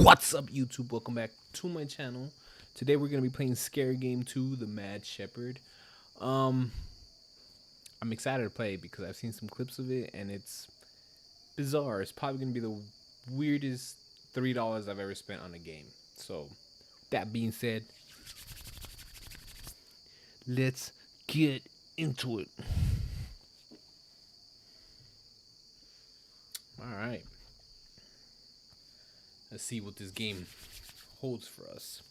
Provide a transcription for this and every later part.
What's up, YouTube? Welcome back to my channel. Today we're gonna be playing Scary Game 2, The Mad Shepherd. I'm excited to play because I've seen some clips of it and it's bizarre. It's probably gonna be the weirdest $3 I've ever spent on a game. So, that being said, let's get into it. All right. Let's see what this game holds for us.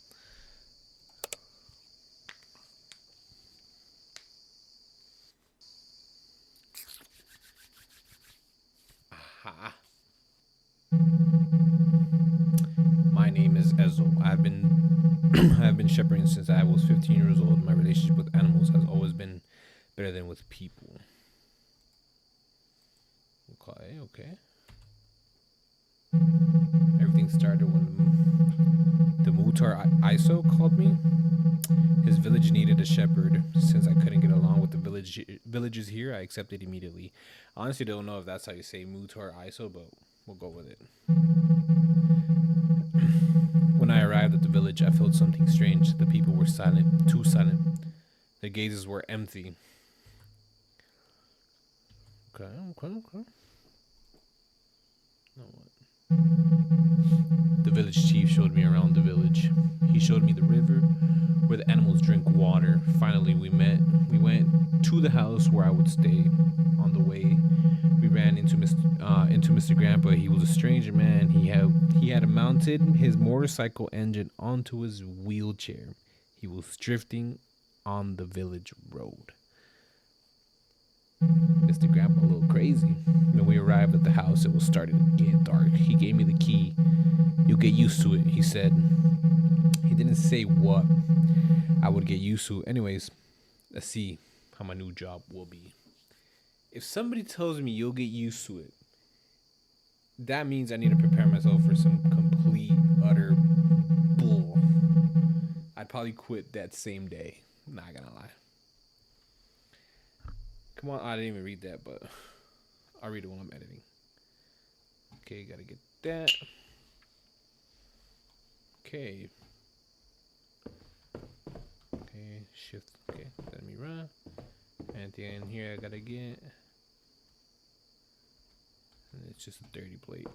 Aha. My name is Ezo. I've been shepherding since I was 15 years old. My relationship with animals has always been better than with people. Okay. Everything started when the Mutar Iso called me. His village needed a shepherd. Since I couldn't get along with the villages here, I accepted immediately. I honestly don't know if that's how you say Mutar Iso, but we'll go with it. When I arrived at the village, I felt something strange. The people were silent, too silent. Their gazes were empty. Okay. Now what? The village chief showed me around the village. He showed me the river where the animals drink water. Finally, we went to the house where I would stay. On the way, we ran into Mr. Grandpa. He was a stranger man. He had mounted his motorcycle engine onto his wheelchair. He was drifting on the village road. Mr. Grandpa a little crazy. When we arrived at the house, it was starting to get dark. He gave me the key. You'll get used to it, he said. He didn't say what I would get used to. Anyways, let's see how my new job will be. If somebody tells me you'll get used to it, that means I need to prepare myself for some complete, utter bull. I'd probably quit that same day. Not gonna lie. Come on, I didn't even read that, but I'll read it when I'm editing. Okay, gotta get that. Okay, shift. Okay, let me run. And then here I gotta get. And it's just a dirty plate.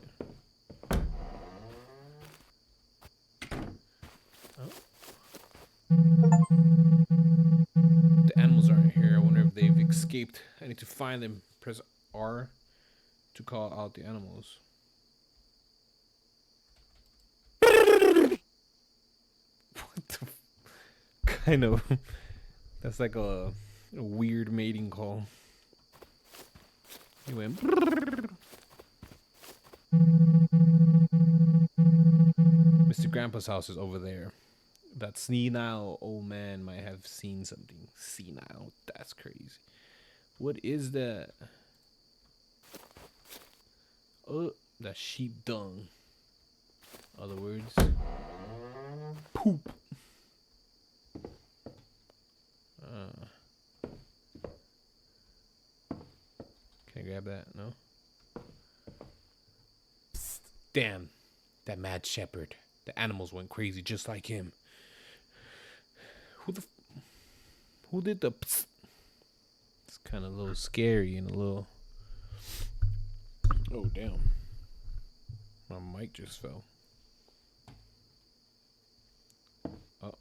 Oh. The animals aren't here. I wonder if they've escaped. I need to find them. Press R to call out the animals. What the kind of? That's like a weird mating call. He went. Mr. Grandpa's house is over there. That senile old man might have seen something. Senile. That's crazy. What is that? Oh, that's sheep dung. Other words, poop. Can I grab that? No. Psst. Damn, that mad shepherd. The animals went crazy just like him. Who did the psst? It's kind of a little scary and a little. Oh damn! My mic just fell. Oh.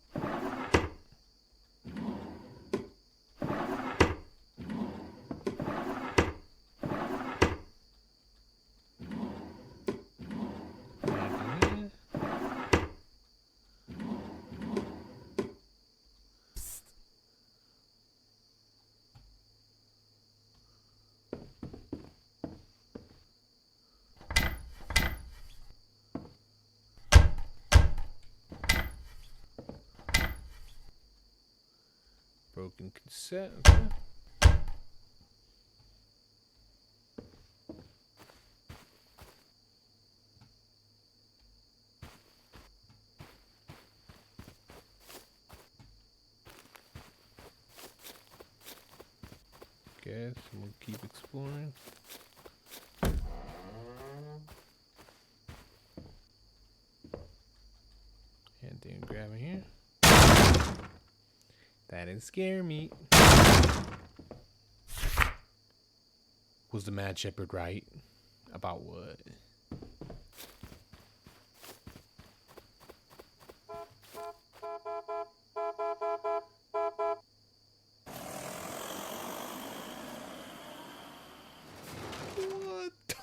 Broken cassette. Okay. Guess we'll keep exploring. anything to grab in here? That didn't scare me. Was the Mad Shepherd right? About what? What the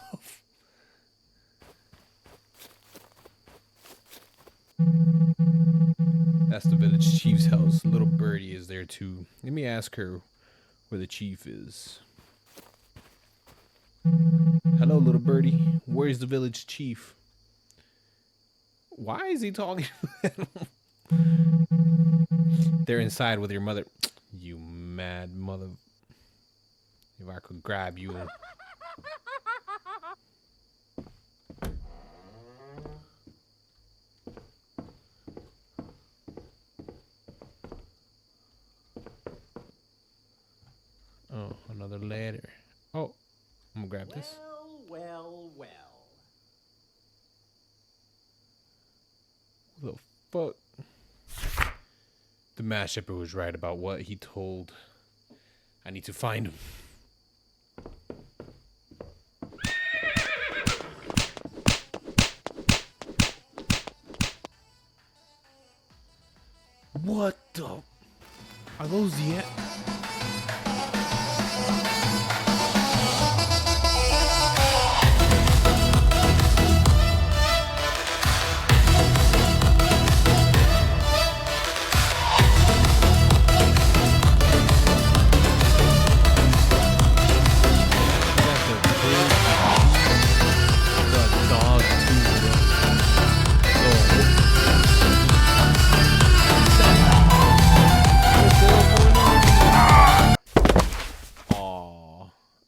That's the village chief's house. Little birdie is there too. Let me ask her where the chief is. Hello, little birdie. Where's the village chief? Why is he talking? They're inside with your mother. You mad mother. If I could grab you. Oh, another letter. Oh, I'm gonna grab this. Well. What the fuck? The Mad Shepherd was right about what he told. I need to find him. What the? Are those yet?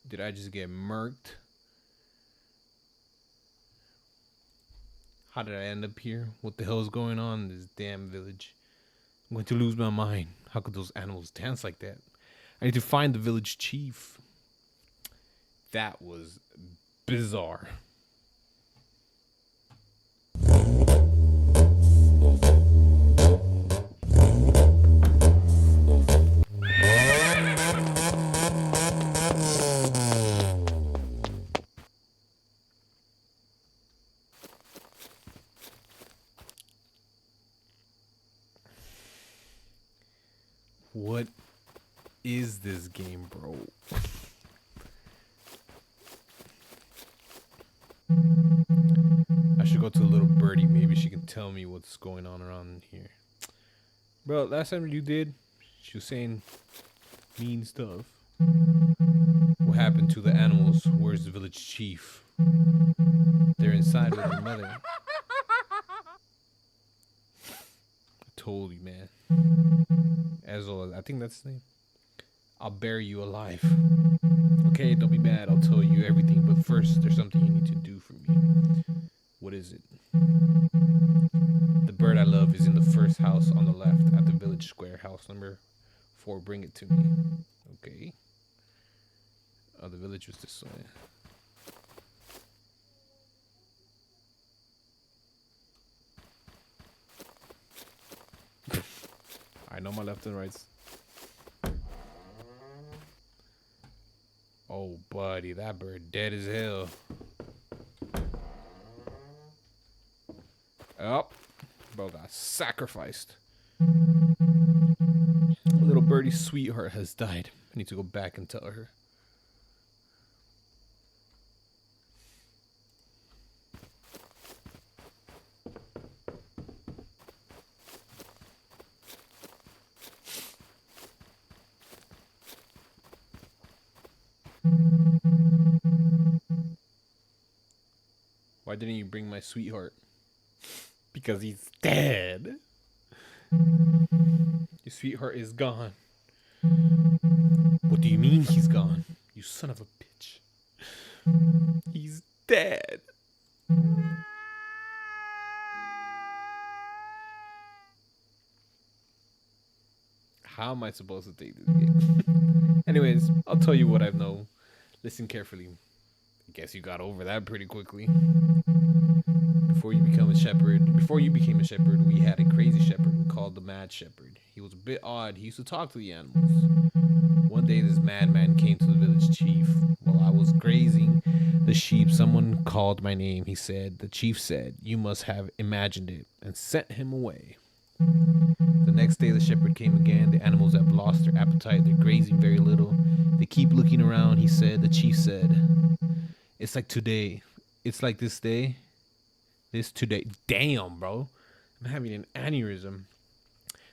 Did I just get murked? How did I end up here? What the hell is going on in this damn village? I'm going to lose my mind. How could those animals dance like that? I need to find the village chief. That was bizarre. What is this game, bro? I should go to a little birdie. Maybe she can tell me what's going on around here. Bro, last time you did, she was saying mean stuff. What happened to the animals? Where's the village chief? They're inside with their mother. I told you, man. Ezol, I think that's his name. I'll bury you alive. Okay, don't be mad. I'll tell you everything. But first, there's something you need to do for me. What is it? The bird I love is in the first house on the left at the village square. House number 4. Bring it to me. Okay. Oh, the village was this way. I know my left and rights. Oh, buddy, that bird dead as hell. Oh, bro got sacrificed. Little birdie's sweetheart has died. I need to go back and tell her. Why didn't you bring my sweetheart? Because he's dead. Your sweetheart is gone. What do you mean he's gone? You son of a bitch. He's dead. How am I supposed to take this game? Anyways, I'll tell you what I know. Listen carefully. I guess you got over that pretty quickly. Before before you became a shepherd, we had a crazy shepherd we called the Mad Shepherd. He was a bit odd. He used to talk to the animals. One day, this madman came to the village chief. While I was grazing the sheep, someone called my name. The chief said, you must have imagined it, and sent him away. The next day, the shepherd came again. The animals have lost their appetite. They're grazing very little. They keep looking around, he said. The chief said, it's like today. It's like this day. This today. Damn, bro. I'm having an aneurysm.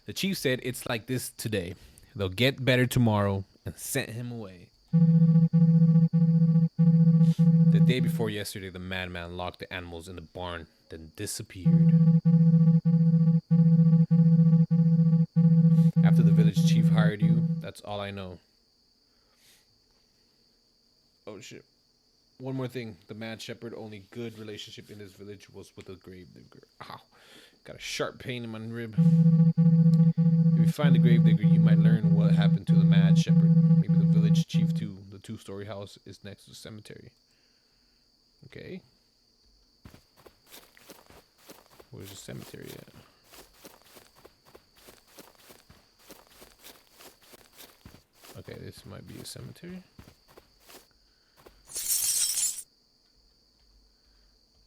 The chief said, it's like this today. They'll get better tomorrow, and sent him away. The day before yesterday, the madman locked the animals in the barn, then disappeared. After the village chief hired you, that's all I know. Oh shit. One more thing. The Mad Shepherd only good relationship in this village was with the gravedigger. Ow. Got a sharp pain in my rib. If you find the gravedigger, you might learn what happened to the Mad Shepherd. Maybe the village chief too. The 2-story house is next to the cemetery. Okay. Where's the cemetery at? Okay, this might be a cemetery.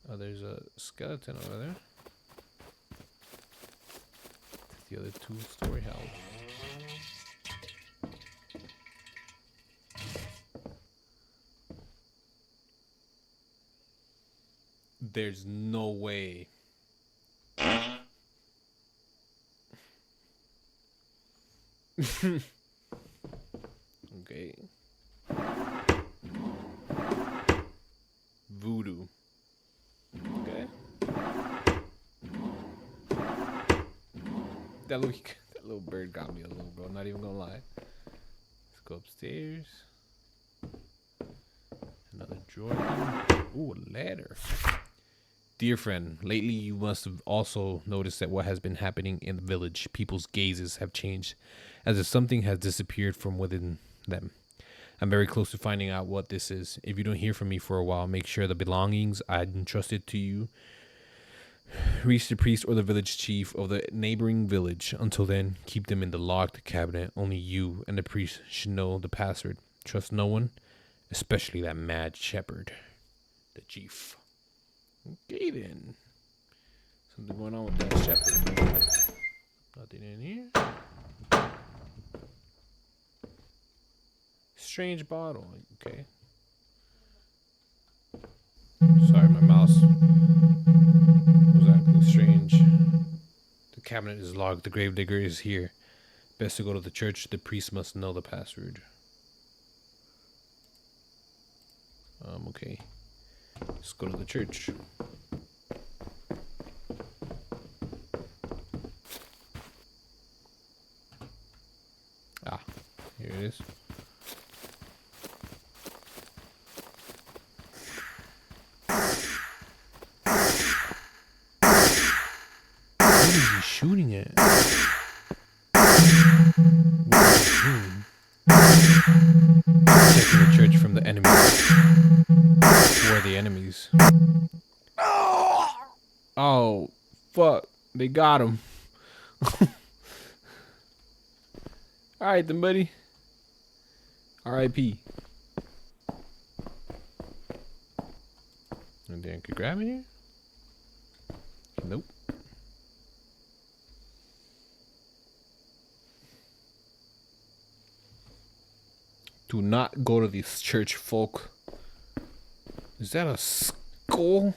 Oh, there's a skeleton over there. That's the other 2-story house. There's no way. Okay. Voodoo. Okay. That little bird got me a little, bro. Not even gonna lie. Let's go upstairs. Another drawer. Ooh, a ladder. Dear friend, lately you must have also noticed that what has been happening in the village. People's gazes have changed, as if something has disappeared from within them. I'm very close to finding out what this is. If you don't hear from me for a while, make sure the belongings I entrusted to you reach the priest or the village chief of the neighboring village. Until then, keep them in the locked cabinet. Only you and the priest should know the password. Trust no one, especially that Mad Shepherd, the chief. Okay then. Something going on with that shepherd. Nothing in here. Strange bottle. Okay. Sorry, my mouse was acting strange. The cabinet is locked. The gravedigger is here. Best to go to the church. The priest must know the password. Okay. Let's go to the church. Ah, here it is. What is he shooting at? Protecting the church from the enemies. Who are the enemies? Oh, fuck. They got him. Alright then, buddy. R.I.P. And then could grab it here? Nope. Do not go to this church, folk. Is that a skull?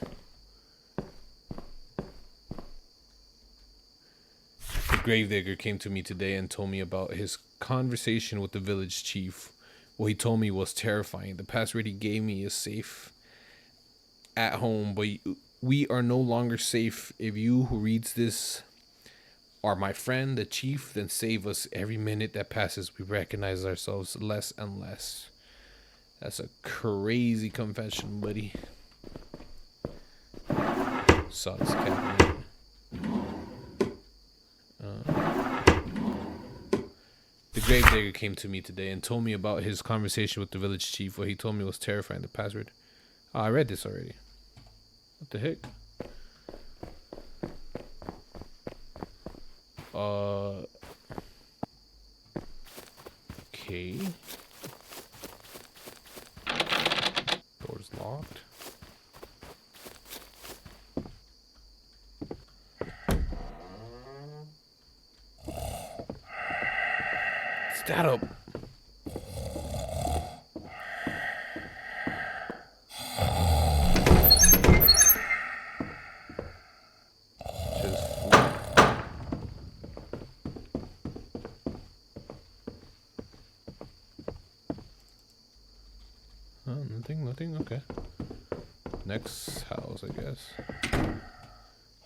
The gravedigger came to me today and told me about his conversation with the village chief. What he told me was terrifying. The password he gave me is safe at home, but we are no longer safe. If you who reads this are my friend, the chief, then save us. Every minute that passes, we recognize ourselves less and less. That's a crazy confession, buddy. Saw this cabinet. The gravedigger came to me today and told me about his conversation with the village chief. What he told me was terrifying. The password. Oh, I read this already. What the heck? Okay. Door's locked. Stand up. Nothing. Okay. Next house, I guess.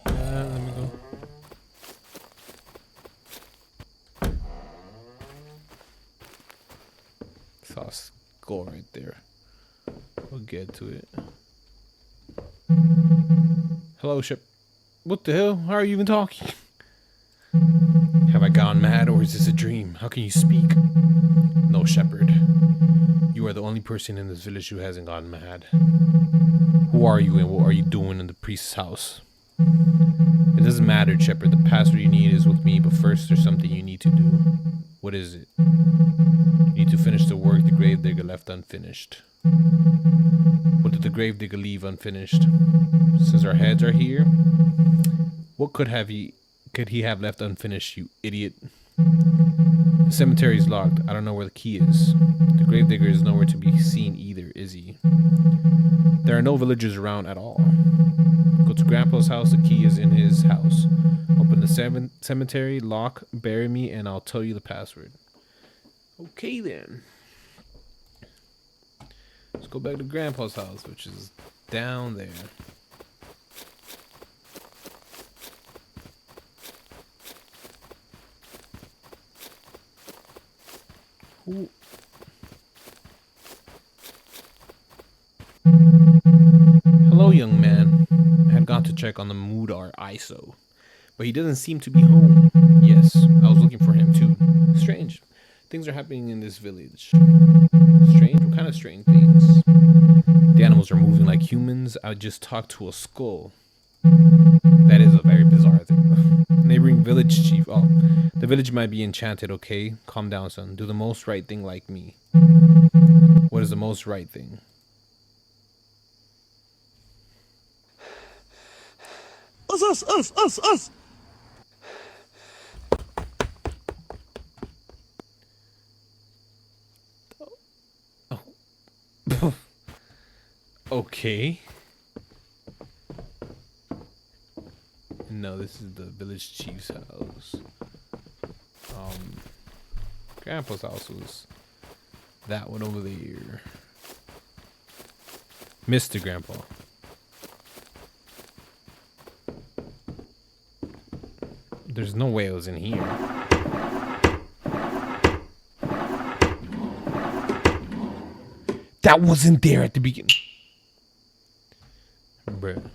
Let me go. Saw a skull right there. We'll get to it. Hello, Shep. What the hell? How are you even talking? Have I gone mad, or is this a dream? How can you speak? No, Shepherd. You are the only person in this village who hasn't gone mad. Who are you and what are you doing in the priest's house? It doesn't matter, Shepherd. The password you need is with me, but first there's something you need to do. What is it? You need to finish the work the gravedigger left unfinished. What did the gravedigger leave unfinished? Since our heads are here, what could he have left unfinished, you idiot? The cemetery is locked. I don't know where the key is. The gravedigger is nowhere to be seen either, is he? There are no villagers around at all. Go to Grandpa's house. The key is in his house. Open the cemetery, lock, bury me, and I'll tell you the password. Okay, then. Let's go back to Grandpa's house, which is down there. Ooh. Hello, young man. I had gone to check on the Mudar ISO, but he doesn't seem to be home. Yes, I was looking for him too. Strange. Things are happening in this village. Strange? What kind of strange things? The animals are moving like humans. I just talked to a skull. That is a very bizarre thing. Neighboring village chief. Oh, the village might be enchanted, okay? Calm down, son. Do the most right thing like me. What is the most right thing? Us! Oh. Okay. No, this is the village chief's house. Grandpa's house was that one over there. Mr. Grandpa. There's no way it was in here. That wasn't there at the beginning. Bruh.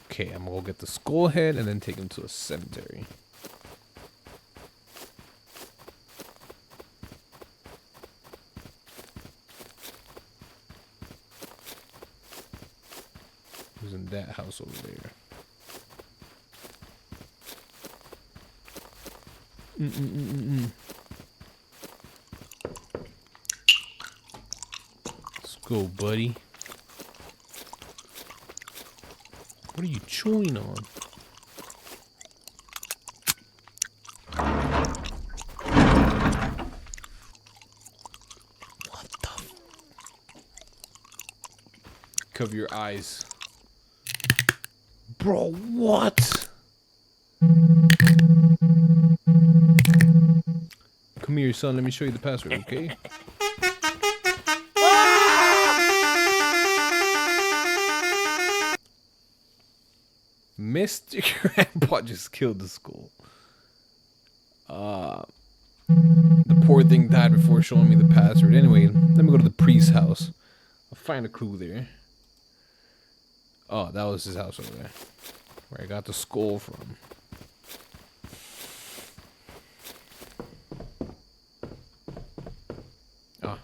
Okay, I'm gonna go get the skull head and then take him to a cemetery. Who's in that house over there? Let's go, buddy. What are you chewing on? What the? Cover your eyes. Bro, what? Come here, son. Let me show you the password, okay? Mr. Grandpa just killed the skull. The poor thing died before showing me the password. Anyway, let me go to the priest's house. I'll find a clue there. Oh, that was his house over there, where I got the skull from. Ah.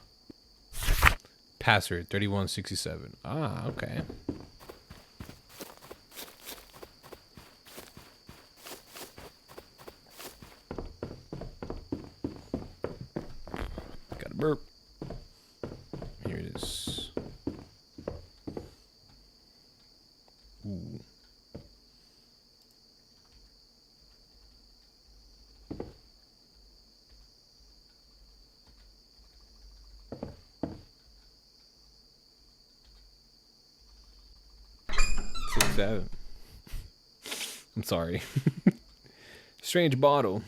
Password 3167. Ah, okay. 7. I'm sorry. Strange bottle.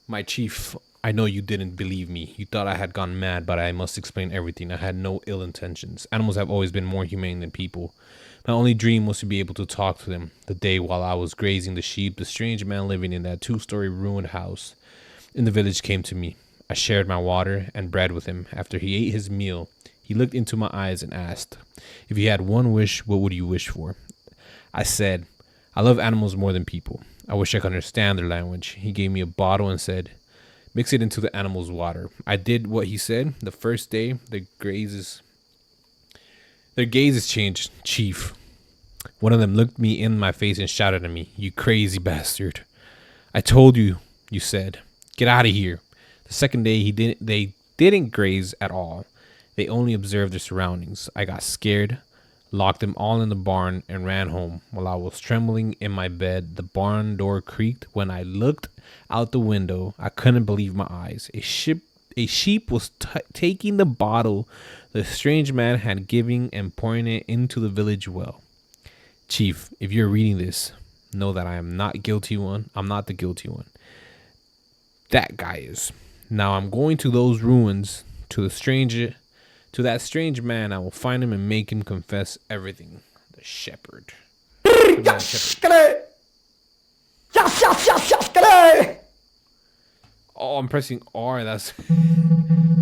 My chief, I know you didn't believe me. You thought I had gone mad, but I must explain everything. I had no ill intentions. Animals have always been more humane than people. My only dream was to be able to talk to them. The day while I was grazing the sheep, the strange man living in that 2-story ruined house in the village came to me. I shared my water and bread with him. After he ate his meal, he looked into my eyes and asked, if you had one wish, what would you wish for? I said, I love animals more than people. I wish I could understand their language. He gave me a bottle and said, mix it into the animal's water. I did what he said. The first day, their gazes changed. Chief. One of them looked me in my face and shouted at me, you crazy bastard. I told you, you said. Get out of here. The second day, they didn't graze at all. They only observed their surroundings. I got scared, locked them all in the barn, and ran home. While I was trembling in my bed, the barn door creaked. When I looked out the window, I couldn't believe my eyes. A sheep was taking the bottle the strange man had given and pouring it into the village well. Chief, if you're reading this, know that I am not guilty one. I'm not the guilty one. That guy is. Now I'm going to those ruins, to that strange man. I will find him and make him confess everything. The shepherd. The mad shepherd. Oh, I'm pressing R. That's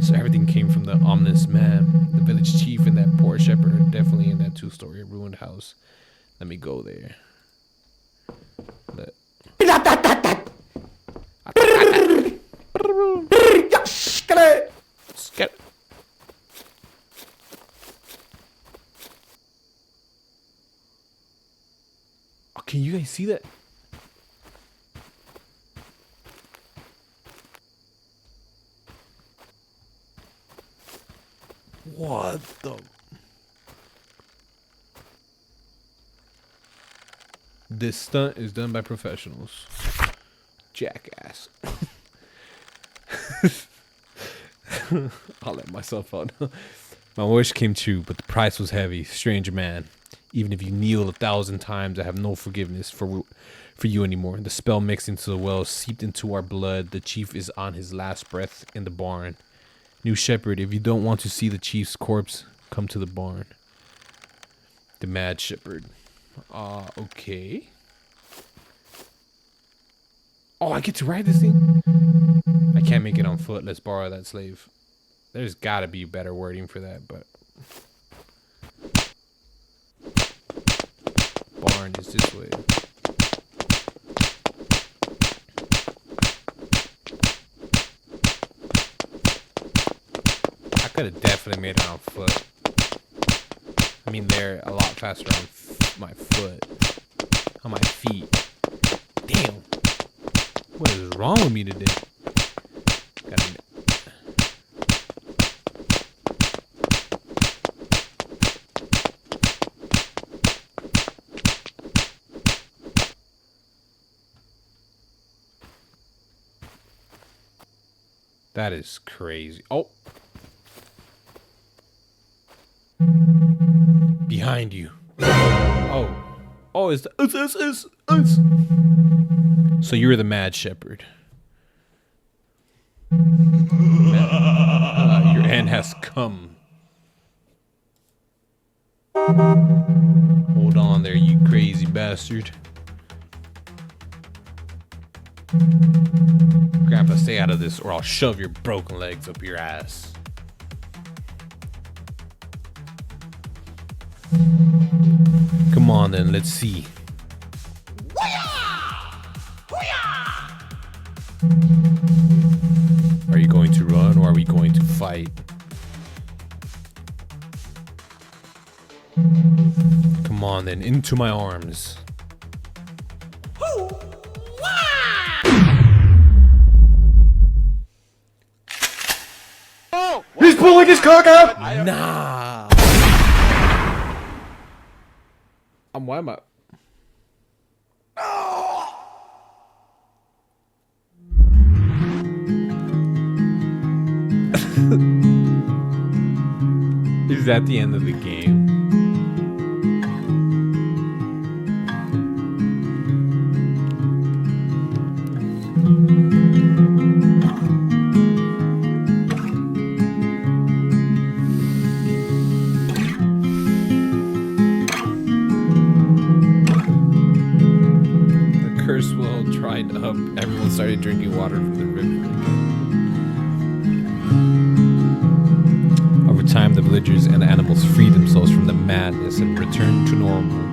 so everything came from the ominous man. The village chief and that poor shepherd are definitely in that 2-story ruined house. Let me go there. Oh, can you guys see that? What the? This stunt is done by professionals. Jackass. I'll let myself out. My wish came true, but the price was heavy. Strange man. Even if you kneel 1,000 times, I have no forgiveness for you anymore. The spell mixed into the well seeped into our blood. The chief is on his last breath in the barn. New shepherd, if you don't want to see the chief's corpse, come to the barn. The mad shepherd. Okay. Oh, I get to ride this thing? I can't make it on foot. Let's borrow that slave. There's gotta be better wording for that, but... Barn is this way. I could have definitely made it on foot. I mean, they're a lot faster on my foot. On my feet. Damn. What is wrong with me today? That is crazy. Oh. Behind you. Oh. Oh, it's So you're the mad shepherd. Your end has come. Hold on there, you crazy bastard. Grandpa, stay out of this or I'll shove your broken legs up your ass. Come on then, let's see. Are you going to run or are we going to fight? Come on then, into my arms. He's pulling his cock out! Nah. Why am I? Is that the end of the game? dried up. Everyone started drinking water from the river. Over time, the villagers and the animals freed themselves from the madness and returned to normal.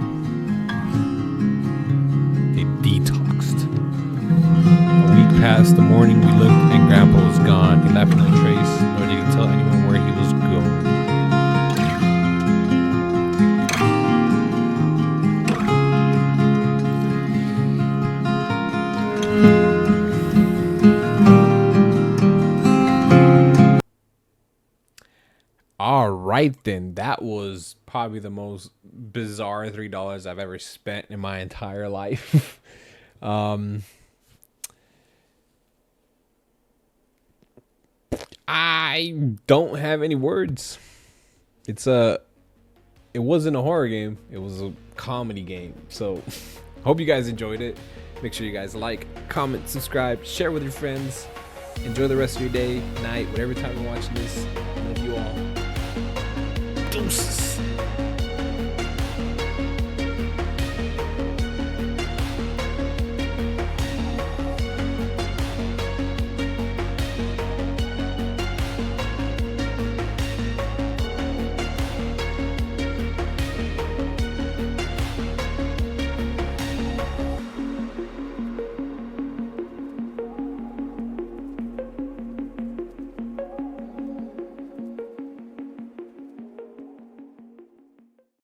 They detoxed. A week passed. The morning we looked and Grandpa was gone. He left no trace, nor did he tell anyone where he was going. All right, then. That was probably the most bizarre $3 I've ever spent in my entire life. I don't have any words. It wasn't a horror game. It was a comedy game. So hope you guys enjoyed it. Make sure you guys like, comment, subscribe, share with your friends. Enjoy the rest of your day, night, whatever time you're watching this. Love you all. Deuces.